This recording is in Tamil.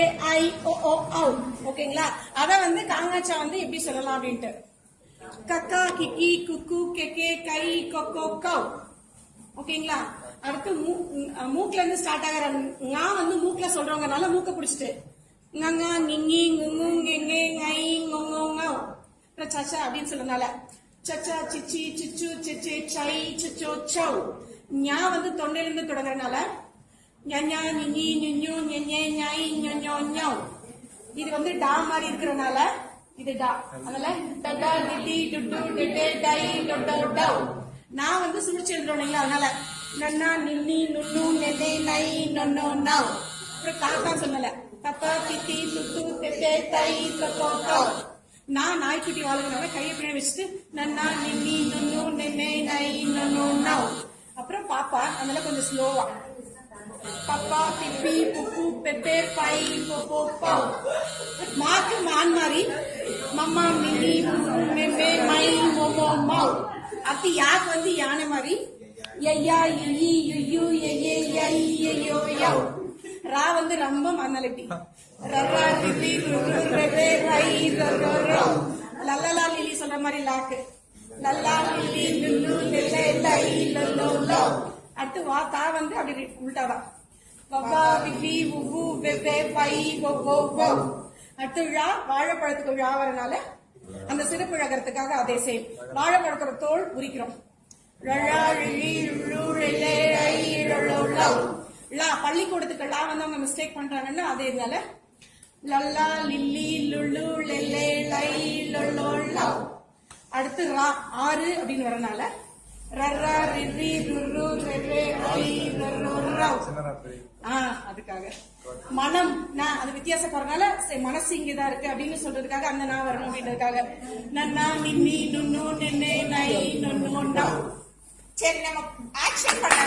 ஐ ஓ ஓ ஔ ஓகேங்களா. அத வந்து காங்காச்சா வந்து எப்படி சொல்லலாம் அப்படின்ட்டு கக்கா கிக்கி குக்கு கெக்கே கை கொக்கோ கௌ ஓகேங்களா. அடுத்து மூக்குல இருந்து ஸ்டார்ட் ஆகிற ஞா வந்து மூக்குல சொல்றவங்கனால மூக்க பிடிச்சிட்டு nganga ngingi ngungu ngenge ngai ngongo ngau அப்புறம் சச்சா அப்படின்னு சொல்றதுனால சச்சா சிச்சி சிச்சு சிச்சி சை சிச்சோ சௌ. ஞா வந்து தொண்டையில இருந்து தொடங்குறதுனால ஞா நினி நிஞ்சு நெஞ்சே ஞாய் ஞோ ஞோ. இது வந்து டா மாதிரி இருக்கிறதுனால இது டா. அதனால டடா டிடி டுட்டு டிடே டை டொடோ டௌ. நான் வந்து சுழிச்சு எழுதுறோம் இல்லைங்களா, அதனால நன்னா நின்னி நுண்ணு நெனே நை நொன்னோ நௌ. அப்புறம் காக்கா சொல்லல தப்பா தித்தி துட்டு தெட்டே தை தொட்டோ டௌ. நான் நாய்க்குட்டி வாழ்கிறனால கையை பின்னாடி வச்சுட்டு நன்னா நின்னி நுண்ணு நெனே நை நொன்னோ நௌ. அப்புறம் பாப்பா அதனால கொஞ்சம் ஸ்லோவா பப்பா பிப்பி புப்பு பெப்பே பை பொப்போ பௌ. மாக்கு மான் மாதிரி மம்மா மினி மெம்மே மை மொமோ மௌ. அத்தி யாக்கு வந்து யானை மாதிரி யையா யுயி யுயு யையே யை யையோ யௌ. ரா வந்து ரம்பம் அதனால இப்படி ரரா ரிரி ருரு ரெரே ரை ரரோ ரௌ. லல்லலா லிலி சொல்ற மாதிரி லாக்கு லல்லா லிலி லுல்லு லெல்லே லை லல்லோ லௌ. அடுத்து வா தா வந்து அப்படி உள்டாதான் பப்பா பிபி உபு பெப்பே பை பொப்போ பௌ. அடுத்து ழா வாழைப்பழத்துக்கு ழா வரனால அந்த சிறப்பு இழக்கிறதுக்காக அதே சேம். வாழைப்பழத்தோட தோல் உரிக்கிறோம் ழழா ழிழி ழுழு ழெல்லே ழை ழழோ லௌ. லா பள்ளிக்கூடத்துக்கு லா வந்து அவங்க மிஸ்டேக் பண்றாங்கன்னா அதே இதனால லல்லா லில்லி லுல்லு லெல்லே லை லொல்லோ லௌ. அடுத்து ரா ஆறு அப்படின்னு வரனால ரர்ரா ரிரி ருரு ரெரே ரை ரரோ ரௌ. அதுக்காக மனம் நான் அது வித்தியாசப்படுறதுனால மனசு இங்கதான் இருக்கு அப்படின்னு சொல்றதுக்காக அந்த நான் வரணும் அப்படின்றதுக்காக நன்னா நின்னி நுண்ணு நின்னே நை நொன்னு நௌ. சரி நம்ம ஆக்ஷன் பண்ண